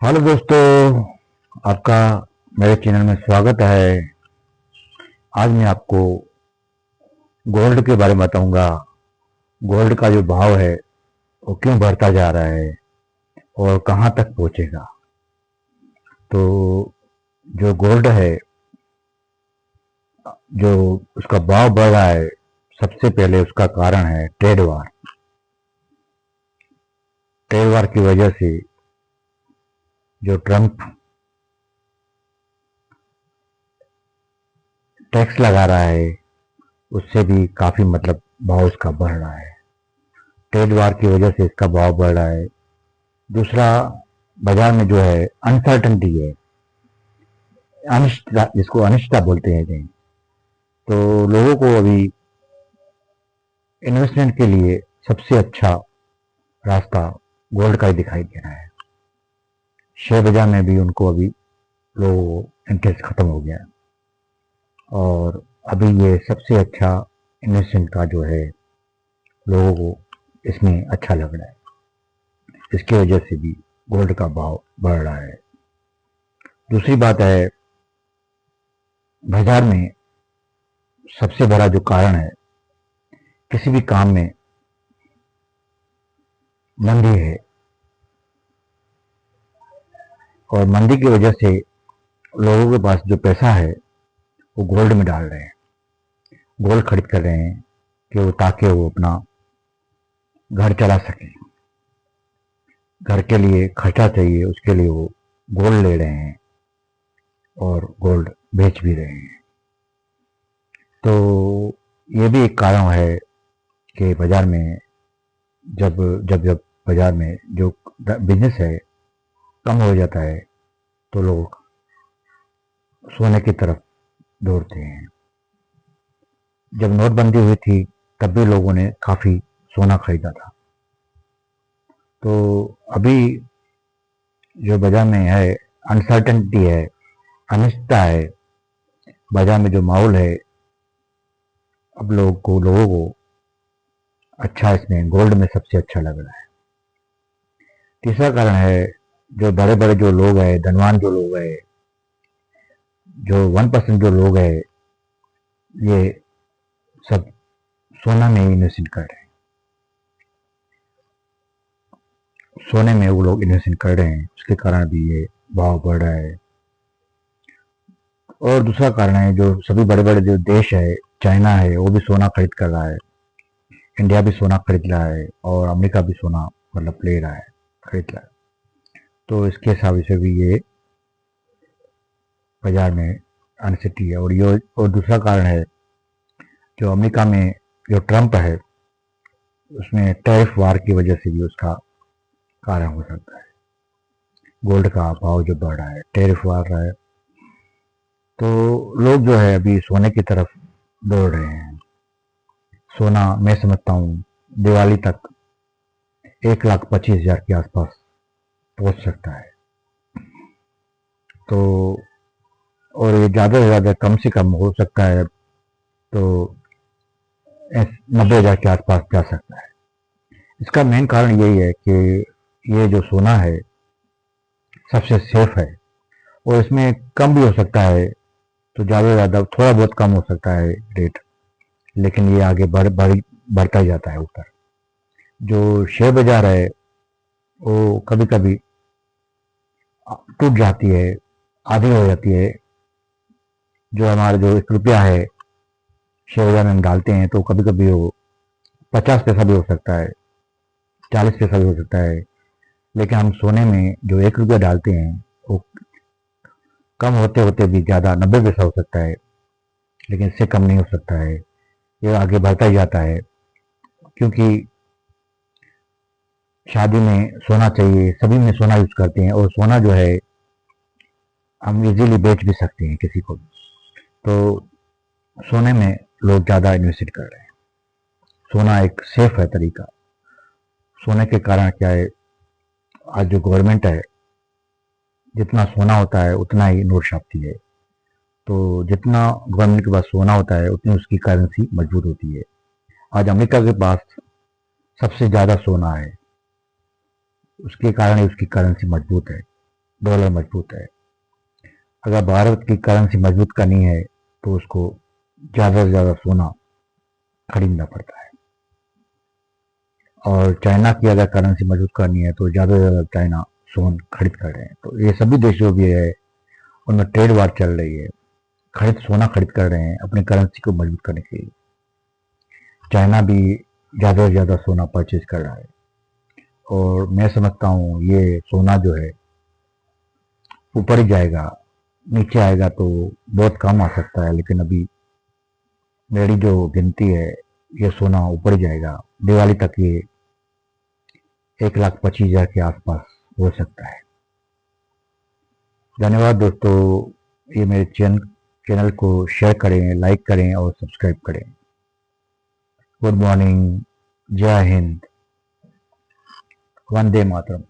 Hello दोस्तों, आपका मेरे चैनल में स्वागत है। आज मैं आपको गोल्ड के बारे में बताऊंगा। गोल्ड का जो भाव है वो क्यों बढ़ता जा रहा है और कहां तक पहुंचेगा। तो जो गोल्ड है, जो उसका भाव बढ़ रहा है, सबसे पहले उसका कारण है ट्रेड वार। ट्रेड वार की वजह से जो ट्रम्प टैक्स लगा रहा है, उससे भी काफी भाव उसका बढ़ रहा है। ट्रेड वार की वजह से इसका भाव बढ़ रहा है। दूसरा, बाजार में जो है अनसर्टनिटी है, अनिश्चितता, जिसको अनिश्चितता बोलते हैं कहीं। तो लोगों को अभी इन्वेस्टमेंट के लिए सबसे अच्छा रास्ता गोल्ड का ही दिखाई दे रहा है। शेयर बाजार में भी उनको अभी लोगों को इंटरेस्ट खत्म हो गया है और अभी ये सबसे अच्छा इन्वेस्टमेंट का जो है, लोगों को इसमें अच्छा लग रहा है। इसकी वजह से भी गोल्ड का भाव बढ़ रहा है। दूसरी बात है, बाजार में सबसे बड़ा जो कारण है, किसी भी काम में मंदी है और मंदी की वजह से लोगों के पास जो पैसा है वो गोल्ड में डाल रहे हैं, गोल्ड खरीद कर रहे हैं कि वो, ताकि वो अपना घर चला सके। घर के लिए खर्चा चाहिए, उसके लिए वो गोल्ड ले रहे हैं और गोल्ड बेच भी रहे हैं। तो ये भी एक कारण है कि बाजार में जब जब जब बाजार में जो बिजनेस है कम हो जाता है, तो लोग सोने की तरफ दौड़ते हैं। जब नोटबंदी हुई थी तब भी लोगों ने काफी सोना खरीदा था। तो अभी जो बाजार में है, अनसर्टेनिटी है, अनिश्चितता है, बाजार में जो माहौल है, अब लोगों को अच्छा, इसमें गोल्ड में सबसे अच्छा लग रहा है। तीसरा कारण है, जो बड़े बड़े जो लोग हैं, धनवान जो लोग हैं, जो 1% जो लोग हैं, ये सब सोना में ही इन्वेस्ट कर रहे हैं। सोने में वो लोग इन्वेस्ट कर रहे हैं, उसके कारण भी ये भाव बढ़ रहा है। और दूसरा कारण है, जो सभी बड़े बड़े जो देश है, चाइना है, वो भी सोना खरीद कर रहा है, इंडिया भी सोना खरीद रहा है और अमेरिका भी सोना ले रहा है, खरीद रहा है। तो इसके हिसाब से भी ये बाजार में अनसिटी है। और दूसरा कारण है, जो अमेरिका में जो ट्रम्प है, उसमें टैरिफ वार की वजह से भी उसका कारण हो सकता है। गोल्ड का भाव जो बढ़ रहा है, टैरिफ वार रहा है, तो लोग जो है अभी सोने की तरफ दौड़ रहे हैं। सोना मैं समझता हूँ दिवाली तक 1,25,000 के आसपास पहुंच सकता है। तो और ये ज़्यादा से ज़्यादा कम से कम हो सकता है, तो 90,000 के आसपास जा सकता है। इसका मेन कारण यही है कि ये जो सोना है सबसे सेफ है और इसमें कम भी हो सकता है, तो ज़्यादा से ज़्यादा थोड़ा बहुत कम हो सकता है रेट, लेकिन ये आगे बढ़ता ही जाता है ऊपर। जो शेयर बाजार है वो कभी कभी टूट जाती है, आधी हो जाती है। जो हमारा जो 1 रुपया है शेयर बाजार में हम डालते हैं, तो कभी कभी वो 50 पैसा भी हो सकता है, 40 पैसा भी हो सकता है। लेकिन हम सोने में जो 1 रुपया डालते हैं, वो कम होते होते भी ज़्यादा 90 पैसा हो सकता है, लेकिन इससे कम नहीं हो सकता है। ये आगे बढ़ता ही जाता है, क्योंकि शादी में सोना चाहिए, सभी में सोना यूज करते हैं और सोना जो है हम इजीली बेच भी सकते हैं किसी को भी। तो सोने में लोग ज़्यादा इन्वेस्ट कर रहे हैं। सोना एक सेफ है तरीका। सोने के कारण क्या है, आज जो गवर्नमेंट है, जितना सोना होता है उतना ही नोट छापती है। तो जितना गवर्नमेंट के पास सोना होता है उतनी उसकी करेंसी मजबूत होती है। आज अमेरिका के पास सबसे ज़्यादा सोना है, उसके कारण ही उसकी करेंसी मजबूत है। डॉलर मजबूत है। अगर भारत की करेंसी मजबूत करनी है तो उसको ज़्यादा से ज़्यादा सोना खरीदना पड़ता है। और चाइना की अगर करेंसी मजबूत करनी है तो ज़्यादा से ज़्यादा चाइना सोन खरीद कर रहे हैं। तो ये सभी देशों भी है, उनमें ट्रेड वार चल रही है, सोना खरीद कर रहे हैं अपनी करेंसी को मजबूत करने के लिए। चाइना भी ज़्यादा से ज़्यादा सोना परचेज कर रहा है और मैं समझता हूँ ये सोना जो है ऊपर ही जाएगा, नीचे आएगा तो बहुत कम आ सकता है, लेकिन अभी मेरी जो गिनती है ये सोना ऊपर ही जाएगा। दिवाली तक ये 1,25,000 के आसपास हो सकता है। धन्यवाद दोस्तों, ये मेरे चैनल को शेयर करें, लाइक करें और सब्सक्राइब करें। गुड मॉर्निंग, जय हिंद, वंदे मातरम।